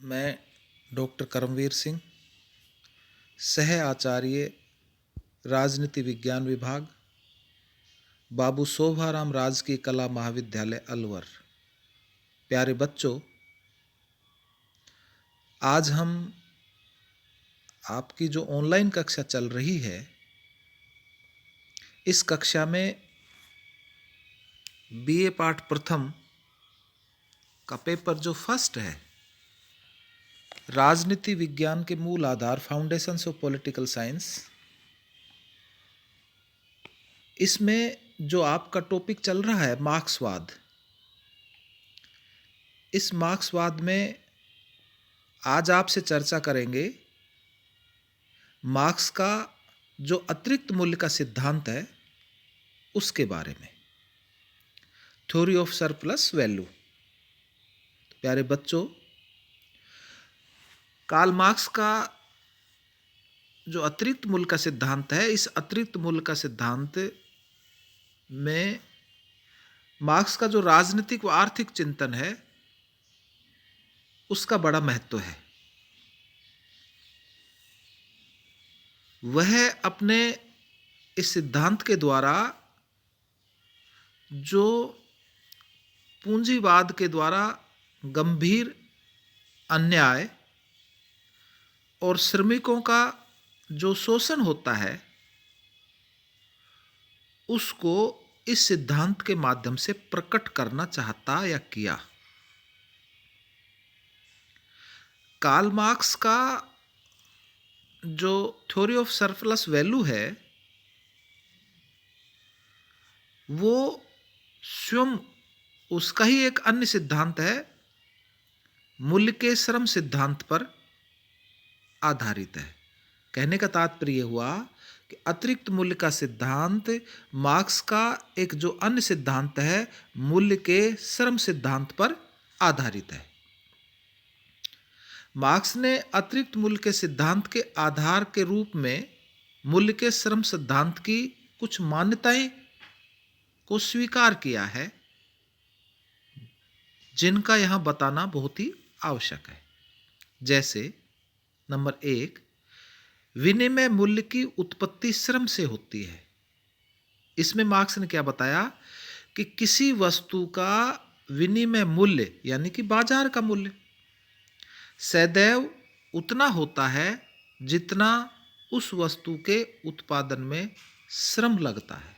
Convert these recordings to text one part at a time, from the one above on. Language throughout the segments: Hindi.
मैं डॉक्टर करमवीर सिंह, सह आचार्य राजनीति विज्ञान विभाग, बाबू शोभाराम राजकीय कला महाविद्यालय अलवर। प्यारे बच्चों, आज हम आपकी जो ऑनलाइन कक्षा चल रही है, इस कक्षा में बीए पाठ प्रथम का पेपर जो फर्स्ट है, राजनीति विज्ञान के मूल आधार, फाउंडेशंस ऑफ पॉलिटिकल साइंस, इसमें जो आपका टॉपिक चल रहा है मार्क्सवाद, इस मार्क्सवाद में आज आपसे चर्चा करेंगे मार्क्स का जो अतिरिक्त मूल्य का सिद्धांत है उसके बारे में, थ्योरी ऑफ सरप्लस वैल्यू। प्यारे बच्चों, कार्ल मार्क्स का जो अतिरिक्त मूल्य का सिद्धांत है, इस अतिरिक्त मूल्य का सिद्धांत में मार्क्स का जो राजनीतिक व आर्थिक चिंतन है उसका बड़ा महत्व है। वह अपने इस सिद्धांत के द्वारा जो पूंजीवाद के द्वारा गंभीर अन्याय और श्रमिकों का जो शोषण होता है उसको इस सिद्धांत के माध्यम से प्रकट करना चाहता या किया। कार्ल मार्क्स का जो थ्योरी ऑफ सरप्लस वैल्यू है वो स्वयं उसका ही एक अन्य सिद्धांत है, मूल्य के श्रम सिद्धांत पर आधारित है। कहने का तात्पर्य हुआ कि अतिरिक्त मूल्य का सिद्धांत मार्क्स का एक जो अन्य सिद्धांत है, मूल्य के श्रम सिद्धांत पर आधारित है। मार्क्स ने अतिरिक्त मूल्य के सिद्धांत के आधार के रूप में मूल्य के श्रम सिद्धांत की कुछ मान्यताएं को स्वीकार किया है, जिनका यहां बताना बहुत ही आवश्यक है। जैसे नंबर 1, विनिमय मूल्य की उत्पत्ति श्रम से होती है। इसमें मार्क्स ने क्या बताया कि किसी वस्तु का विनिमय मूल्य यानी कि बाजार का मूल्य सदैव उतना होता है जितना उस वस्तु के उत्पादन में श्रम लगता है।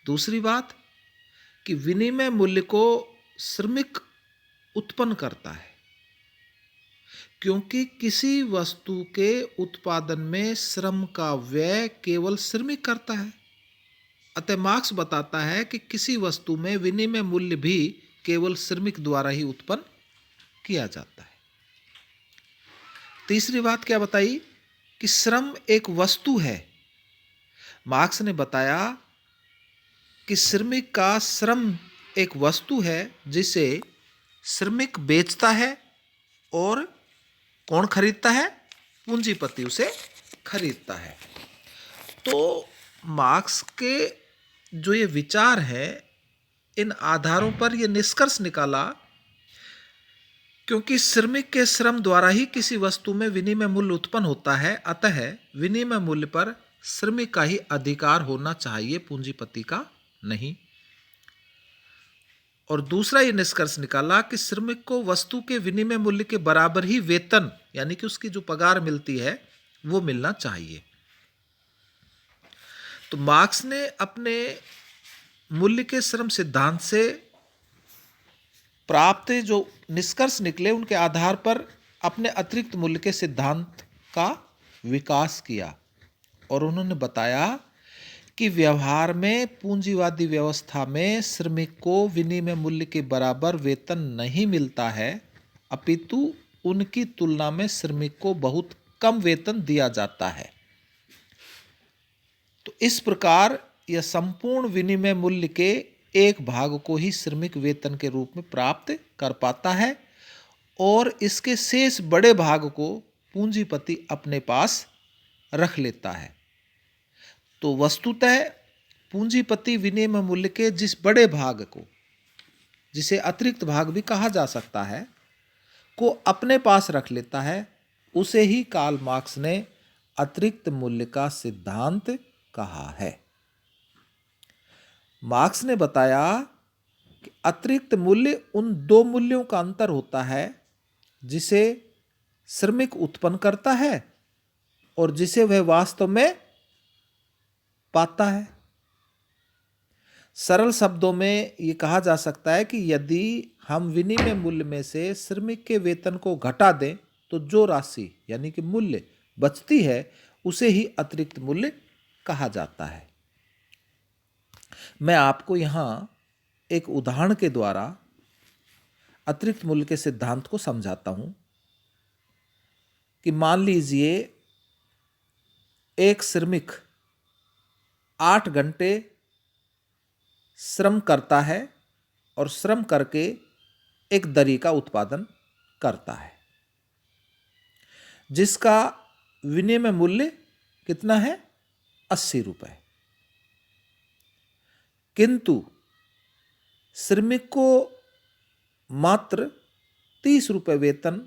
दूसरी बात कि विनिमय मूल्य को श्रमिक उत्पन्न करता है, क्योंकि किसी वस्तु के उत्पादन में श्रम का व्यय केवल श्रमिक करता है। अतः मार्क्स बताता है कि किसी वस्तु में विनिमय मूल्य भी केवल श्रमिक द्वारा ही उत्पन्न किया जाता है। तीसरी बात क्या बताई कि श्रम एक वस्तु है। मार्क्स ने बताया कि श्रमिक का श्रम एक वस्तु है जिसे श्रमिक बेचता है और कौन खरीदता है? पूंजीपति उसे खरीदता है। तो मार्क्स के जो ये विचार है, इन आधारों पर यह निष्कर्ष निकाला, क्योंकि श्रमिक के श्रम द्वारा ही किसी वस्तु में विनिमय मूल्य उत्पन्न होता है, अतः विनिमय मूल्य पर श्रमिक का ही अधिकार होना चाहिए, पूंजीपति का नहीं। और दूसरा ये निष्कर्ष निकाला कि श्रमिक को वस्तु के विनिमय मूल्य के बराबर ही वेतन यानी कि उसकी जो पगार मिलती है वो मिलना चाहिए। तो मार्क्स ने अपने मूल्य के श्रम सिद्धांत से प्राप्त जो निष्कर्ष निकले उनके आधार पर अपने अतिरिक्त मूल्य के सिद्धांत का विकास किया और उन्होंने बताया कि व्यवहार में पूंजीवादी व्यवस्था में श्रमिक को विनिमय मूल्य के बराबर वेतन नहीं मिलता है, अपितु उनकी तुलना में श्रमिक को बहुत कम वेतन दिया जाता है। तो इस प्रकार यह संपूर्ण विनिमय मूल्य के एक भाग को ही श्रमिक वेतन के रूप में प्राप्त कर पाता है और इसके शेष बड़े भाग को पूंजीपति अपने पास रख लेता है। तो वस्तुतः पूंजीपति विनिमय मूल्य के जिस बड़े भाग को, जिसे अतिरिक्त भाग भी कहा जा सकता है, को अपने पास रख लेता है, उसे ही कार्ल मार्क्स ने अतिरिक्त मूल्य का सिद्धांत कहा है। मार्क्स ने बताया कि अतिरिक्त मूल्य उन दो मूल्यों का अंतर होता है जिसे श्रमिक उत्पन्न करता है और जिसे वह वास्तव में पाता है। सरल शब्दों में यह कहा जा सकता है कि यदि हम विनिमय मूल्य में से श्रमिक के वेतन को घटा दें तो जो राशि यानी कि मूल्य बचती है उसे ही अतिरिक्त मूल्य कहा जाता है। मैं आपको यहां एक उदाहरण के द्वारा अतिरिक्त मूल्य के सिद्धांत को समझाता हूं कि मान लीजिए एक श्रमिक 8 घंटे श्रम करता है और श्रम करके एक दरी का उत्पादन करता है जिसका विनिमय मूल्य कितना है, 80 रुपए। किंतु श्रमिक को मात्र 30 रुपए वेतन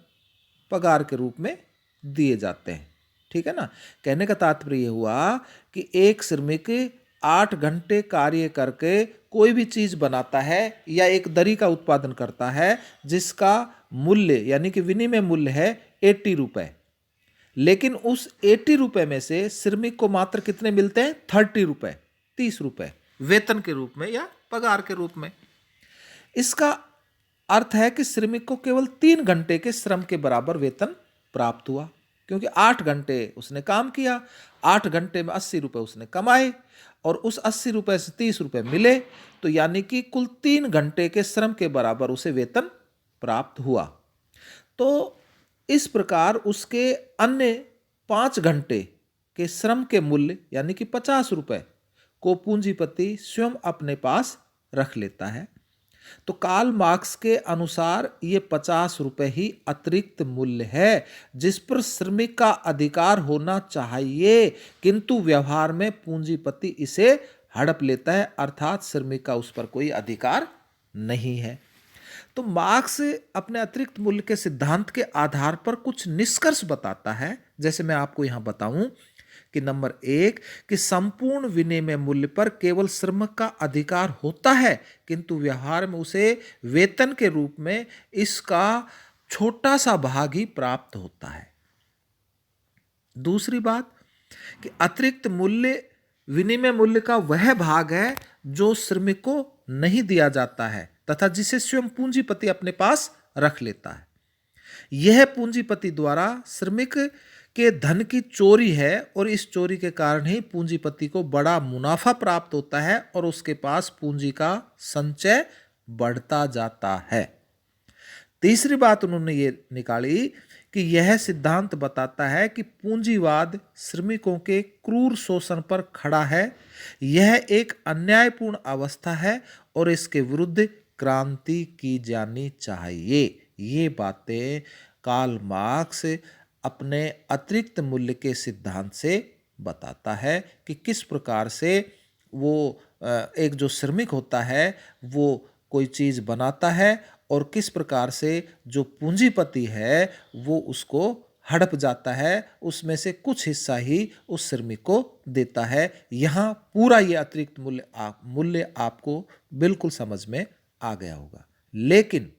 पगार के रूप में दिए जाते हैं। ठीक है ना। कहने का तात्पर्य यह हुआ कि एक श्रमिक 8 घंटे कार्य करके कोई भी चीज बनाता है या एक दरी का उत्पादन करता है जिसका मूल्य यानी कि विनिमय मूल्य है 80 रुपए, लेकिन उस 80 रुपए में से श्रमिक को मात्र कितने मिलते हैं, 30 रुपए, 30 रुपए वेतन के रूप में या पगार के रूप में। इसका अर्थ है कि श्रमिक को केवल 3 घंटे के श्रम के बराबर वेतन प्राप्त हुआ, क्योंकि 8 घंटे उसने काम किया, 8 घंटे में 80 रुपए उसने कमाए और उस 80 रुपए से 30 रुपए मिले, तो यानी कि कुल 3 घंटे के श्रम के बराबर उसे वेतन प्राप्त हुआ। तो इस प्रकार उसके अन्य 5 घंटे के श्रम के मूल्य यानी कि 50 रुपए को पूंजीपति स्वयं अपने पास रख लेता है। तो कार्ल मार्क्स के अनुसार ये 50 रुपए ही अतिरिक्त मूल्य है जिस पर श्रमिक का अधिकार होना चाहिए, किंतु व्यवहार में पूंजीपति इसे हड़प लेता है, अर्थात श्रमिक का उस पर कोई अधिकार नहीं है। तो मार्क्स अपने अतिरिक्त मूल्य के सिद्धांत के आधार पर कुछ निष्कर्ष बताता है, जैसे मैं आपको यहां बताऊं कि नंबर 1 कि संपूर्ण विनिमय मूल्य पर केवल श्रमिक का अधिकार होता है, किंतु व्यवहार में उसे वेतन के रूप में इसका छोटा सा भाग ही प्राप्त होता है। दूसरी बात कि अतिरिक्त मूल्य विनिमय मूल्य का वह भाग है जो श्रमिक को नहीं दिया जाता है तथा जिसे स्वयं पूंजीपति अपने पास रख लेता है। यह पूंजीपति द्वारा श्रमिक के धन की चोरी है और इस चोरी के कारण ही पूंजीपति को बड़ा मुनाफा प्राप्त होता है और उसके पास पूंजी का संचय बढ़ता जाता है। तीसरी बात उन्होंने ये निकाली कि यह सिद्धांत बताता है कि पूंजीवाद श्रमिकों के क्रूर शोषण पर खड़ा है। यह एक अन्यायपूर्ण अवस्था है और इसके विरुद्ध क्रांति की जानी चाहिए। ये बातें कार्ल मार्क्स अपने अतिरिक्त मूल्य के सिद्धांत से बताता है कि किस प्रकार से वो एक जो श्रमिक होता है वो कोई चीज़ बनाता है और किस प्रकार से जो पूंजीपति है वो उसको हड़प जाता है, उसमें से कुछ हिस्सा ही उस श्रमिक को देता है। यहाँ पूरा ये अतिरिक्त मूल्य आपको बिल्कुल समझ में आ गया होगा। लेकिन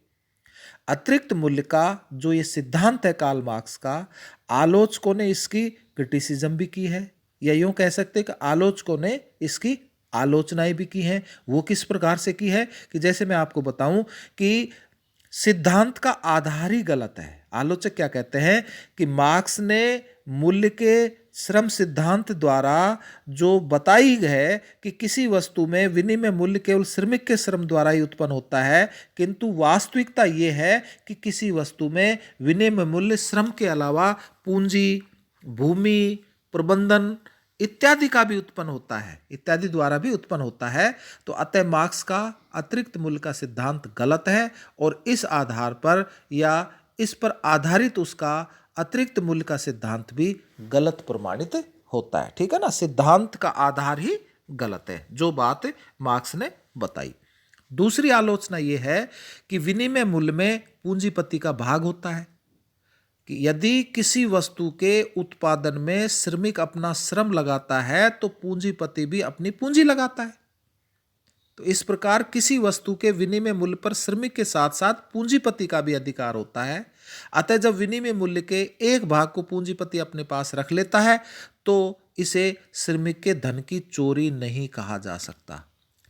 अतिरिक्त मूल्य का जो ये सिद्धांत है कार्ल मार्क्स का, आलोचकों ने इसकी क्रिटिसिज्म भी की है, या यूं कह सकते हैं कि आलोचकों ने इसकी आलोचनाएं भी की हैं। वो किस प्रकार से की है कि जैसे मैं आपको बताऊं कि सिद्धांत का आधार ही गलत है। आलोचक क्या कहते हैं कि मार्क्स ने मूल्य के श्रम सिद्धांत द्वारा जो बताई है कि किसी वस्तु में विनिमय मूल्य केवल श्रमिक के श्रम द्वारा ही उत्पन्न होता है, किंतु वास्तविकता ये है कि किसी वस्तु में विनिमय मूल्य श्रम के अलावा पूंजी, भूमि, प्रबंधन इत्यादि का भी उत्पन्न होता है, इत्यादि द्वारा भी उत्पन्न होता है। तो अतः मार्क्स का अतिरिक्त मूल्य का सिद्धांत गलत है और इस आधार पर या इस पर आधारित उसका अतिरिक्त मूल्य का सिद्धांत भी गलत प्रमाणित होता है। ठीक है ना, सिद्धांत का आधार ही गलत है, जो बात मार्क्स ने बताई। दूसरी आलोचना यह है कि विनिमय मूल्य में पूंजीपति का भाग होता है कि यदि किसी वस्तु के उत्पादन में श्रमिक अपना श्रम लगाता है तो पूंजीपति भी अपनी पूंजी लगाता है। तो इस प्रकार किसी वस्तु के विनिमय मूल्य पर श्रमिक के साथ साथ पूंजीपति का भी अधिकार होता है। अतः जब विनिमय मूल्य के एक भाग को पूंजीपति अपने पास रख लेता है तो इसे श्रमिक के धन की चोरी नहीं कहा जा सकता।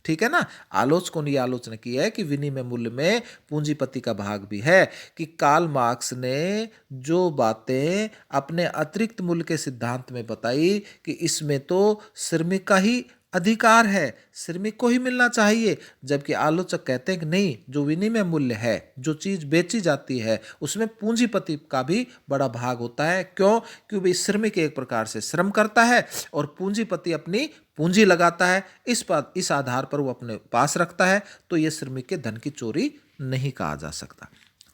ठीक है ना। आलोचकों ने आलोचना की है कि विनिमय मूल्य में पूंजीपति का भाग भी है कि कार्ल मार्क्स ने जो बातें अपने अतिरिक्त मूल्य के सिद्धांत में बताई कि इसमें तो श्रमिक का ही अधिकार है, श्रमिक को ही मिलना चाहिए, जबकि आलोचक कहते हैं कि नहीं, जो विनिमय मूल्य है, जो चीज बेची जाती है, उसमें पूंजीपति का भी बड़ा भाग होता है। क्यों? क्योंकि श्रमिक एक प्रकार से श्रम करता है और पूंजीपति अपनी पूंजी लगाता है, इस आधार पर वो अपने पास रखता है, तो ये श्रमिक के धन की चोरी नहीं कहा जा सकता।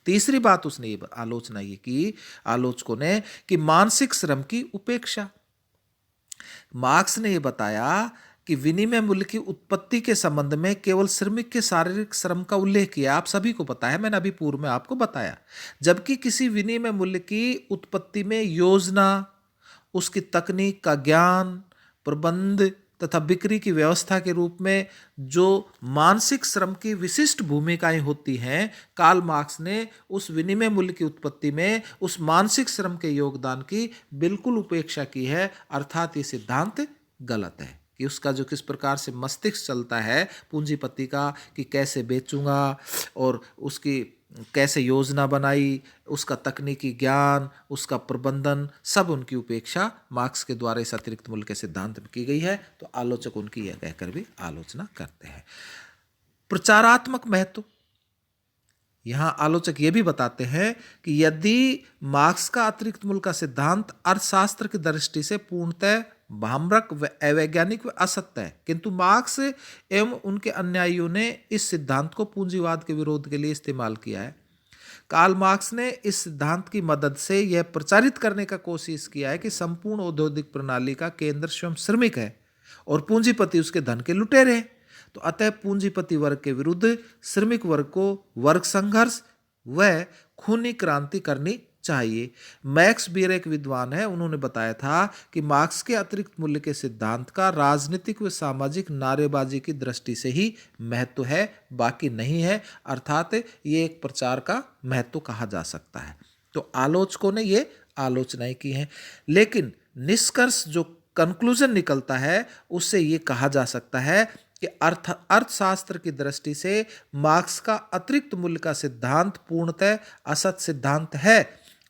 तीसरी बात उसने ये आलोचना ये की आलोचकों ने कि मानसिक श्रम की उपेक्षा। मार्क्स ने ये बताया कि विनिमय मूल्य की उत्पत्ति के संबंध में केवल श्रमिक के शारीरिक श्रम का उल्लेख किया। आप सभी को पता है, मैंने अभी पूर्व में आपको बताया। जबकि किसी विनिमय मूल्य की उत्पत्ति में योजना, उसकी तकनीक का ज्ञान, प्रबंध तथा बिक्री की व्यवस्था के रूप में जो मानसिक श्रम की विशिष्ट भूमिकाएं होती हैं, कार्ल मार्क्स ने उस विनिमय मूल्य की उत्पत्ति में उस मानसिक श्रम के योगदान की बिल्कुल उपेक्षा की है। अर्थात ये सिद्धांत गलत है कि उसका जो किस प्रकार से मस्तिष्क चलता है पूंजीपति का, कि कैसे बेचूंगा और उसकी कैसे योजना बनाई, उसका तकनीकी ज्ञान, उसका प्रबंधन, सब उनकी उपेक्षा मार्क्स के द्वारा इस अतिरिक्त मूल्य के सिद्धांत में की गई है। तो आलोचक उनकी यह कहकर भी आलोचना करते हैं। प्रचारात्मक महत्व। यहां आलोचक ये भी बताते हैं कि यदि मार्क्स का अतिरिक्त मूल्य का सिद्धांत अर्थशास्त्र की दृष्टि से पूर्णतः भ्रामक व अवैज्ञानिक व असत्य है, किंतु मार्क्स एवं उनके अनुयायियों ने इस सिद्धांत को पूंजीवाद के विरोध के लिए इस्तेमाल किया है। कार्ल मार्क्स ने इस सिद्धांत की मदद से यह प्रचारित करने का कोशिश किया है कि संपूर्ण औद्योगिक प्रणाली का केंद्र स्वयं श्रमिक है और पूंजीपति उसके धन के लुटेरे हैं। तो अतः पूंजीपति वर्ग के विरुद्ध श्रमिक वर्ग को वर्ग संघर्ष व खूनी क्रांति करनी चाहिए। मैक्स बियर एक विद्वान है, उन्होंने बताया था कि मार्क्स के अतिरिक्त मूल्य के सिद्धांत का राजनीतिक व सामाजिक नारेबाजी की दृष्टि से ही महत्व है, बाकी नहीं है। अर्थात ये एक प्रचार का महत्व कहा जा सकता है। तो आलोचकों ने ये आलोचनाएं की हैं, लेकिन निष्कर्ष जो कंक्लूजन निकलता है उससे ये कहा जा सकता है कि अर्थशास्त्र की दृष्टि से मार्क्स का अतिरिक्त मूल्य का सिद्धांत पूर्णतः असत सिद्धांत है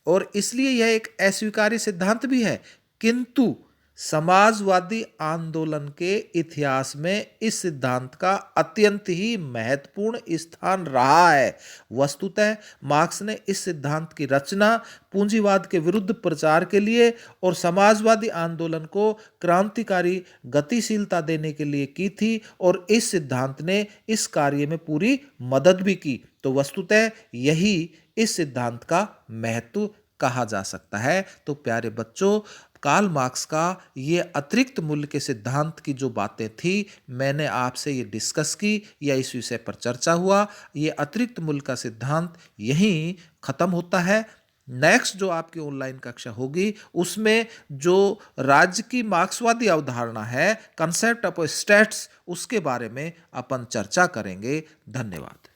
और इसलिए यह एक अस्वीकार्य सिद्धांत भी है। किंतु समाजवादी आंदोलन के इतिहास में इस सिद्धांत का अत्यंत ही महत्वपूर्ण स्थान रहा है। वस्तुतः मार्क्स ने इस सिद्धांत की रचना पूंजीवाद के विरुद्ध प्रचार के लिए और समाजवादी आंदोलन को क्रांतिकारी गतिशीलता देने के लिए की थी और इस सिद्धांत ने इस कार्य में पूरी मदद भी की। तो वस्तुतः यही इस सिद्धांत का महत्व कहा जा सकता है। तो प्यारे बच्चों, कार्ल मार्क्स का ये अतिरिक्त मूल्य के सिद्धांत की जो बातें थी मैंने आपसे ये डिस्कस की या इस विषय पर चर्चा हुआ। ये अतिरिक्त मूल्य का सिद्धांत यहीं खत्म होता है। नेक्स्ट जो आपकी ऑनलाइन कक्षा होगी उसमें जो राज्य की मार्क्सवादी अवधारणा है, कंसेप्ट ऑफ स्टेट्स, उसके बारे में अपन चर्चा करेंगे। धन्यवाद।